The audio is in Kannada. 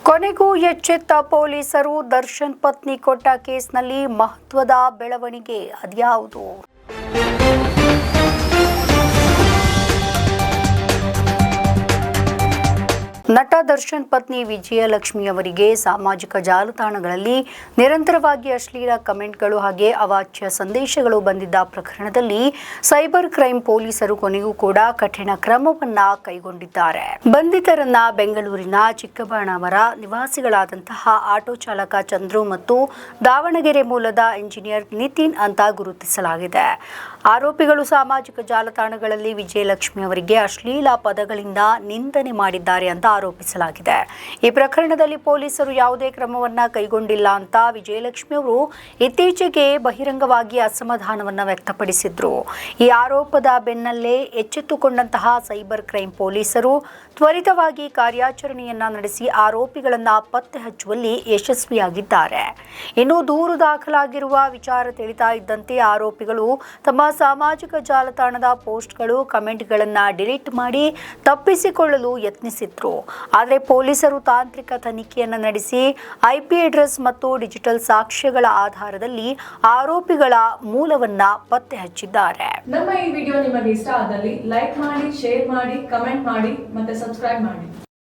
ಕೊನೆಗೂ ಎಚ್ಚೆತ್ತ ಪೊಲೀಸರು. ದರ್ಶನ್ ಪತ್ನಿ ಕೊಟ್ಟ ಕೇಸ್ನಲ್ಲಿ ಮಹತ್ವದ ಬೆಳವಣಿಗೆ. ಅದ್ಯಾವುದು? ನಟ ದರ್ಶನ್ ಪತ್ನಿ ವಿಜಯಲಕ್ಷ್ಮಿ ಅವರಿಗೆ ಸಾಮಾಜಿಕ ಜಾಲತಾಣಗಳಲ್ಲಿ ನಿರಂತರವಾಗಿ ಅಶ್ಲೀಲ ಕಮೆಂಟ್ಗಳು ಹಾಗೆ ಅವಾಚ್ಯ ಸಂದೇಶಗಳು ಬಂದಿದ್ದ ಪ್ರಕರಣದಲ್ಲಿ ಸೈಬರ್ ಕ್ರೈಂ ಪೊಲೀಸರು ಕೊನೆಗೂ ಕೂಡ ಕಠಿಣ ಕ್ರಮವನ್ನ ಕೈಗೊಂಡಿದ್ದಾರೆ. ಬಂಧಿತರನ್ನ ಬೆಂಗಳೂರಿನ ಚಿಕ್ಕಬಾಣಾವರ ನಿವಾಸಿಗಳಾದಂತಹ ಆಟೋ ಚಾಲಕ ಚಂದ್ರು ಮತ್ತು ದಾವಣಗೆರೆ ಮೂಲದ ಇಂಜಿನಿಯರ್ ನಿತಿನ್ ಅಂತ ಗುರುತಿಸಲಾಗಿದೆ. ಆರೋಪಿಗಳು ಸಾಮಾಜಿಕ ಜಾಲತಾಣಗಳಲ್ಲಿ ವಿಜಯಲಕ್ಷ್ಮಿ ಅವರಿಗೆ ಅಶ್ಲೀಲ ಪದಗಳಿಂದ ನಿಂದನೆ ಮಾಡಿದ್ದಾರೆ ಅಂತ ಆರೋಪಿಸಲಾಗಿದೆ. ಈ ಪ್ರಕರಣದಲ್ಲಿ ಪೊಲೀಸರು ಯಾವುದೇ ಕ್ರಮವನ್ನ ಕೈಗೊಂಡಿಲ್ಲ ಅಂತ ವಿಜಯಲಕ್ಷ್ಮಿ ಅವರು ಇತ್ತೀಚೆಗೆ ಬಹಿರಂಗವಾಗಿ ಅಸಮಾಧಾನವನ್ನ ವ್ಯಕ್ತಪಡಿಸಿದ್ರು. ಈ ಆರೋಪದ ಬೆನ್ನಲ್ಲೇ ಎಚ್ಚೆತ್ತುಕೊಂಡಂತಹ ಸೈಬರ್ ಕ್ರೈಂ ಪೊಲೀಸರು ತ್ವರಿತವಾಗಿ ಕಾರ್ಯಾಚರಣೆಯನ್ನ ನಡೆಸಿ ಆರೋಪಿಗಳನ್ನ ಪತ್ತೆ ಹಚ್ಚುವಲ್ಲಿ ಯಶಸ್ವಿಯಾಗಿದ್ದಾರೆ. ಇನ್ನು ದೂರು ದಾಖಲಾಗಿರುವ ವಿಚಾರ ತಿಳಿತಾ ಇದ್ದಂತೆ ಆರೋಪಿಗಳು ತಮ್ಮ ಸಾಮಾಜಿಕ ಜಾಲತಾಣದ ಪೋಸ್ಟ್ಗಳು, ಕಮೆಂಟ್ಗಳನ್ನು ಡಿಲೀಟ್ ಮಾಡಿ ತಪ್ಪಿಸಿಕೊಳ್ಳಲು ಯತ್ನಿಸಿದ್ರು. ಆದರೆ ಪೊಲೀಸರು ತಾಂತ್ರಿಕ ತನಿಖೆಯನ್ನು ನಡೆಸಿ IP ಅಡ್ರೆಸ್ ಮತ್ತು ಡಿಜಿಟಲ್ ಸಾಕ್ಷ್ಯಗಳ ಆಧಾರದಲ್ಲಿ ಆರೋಪಿಗಳ ಮೂಲವನ್ನ ಪತ್ತೆ ಹಚ್ಚಿದ್ದಾರೆ. ನಮ್ಮ ಈ ವಿಡಿಯೋ ನಿಮಗೆ ಇಷ್ಟ ಆದಲ್ಲಿ ಲೈಕ್ ಮಾಡಿ, ಶೇರ್ ಮಾಡಿ, ಕಮೆಂಟ್ ಮಾಡಿ ಮತ್ತೆ ಸಬ್ಸ್ಕ್ರೈಬ್ ಮಾಡಿ.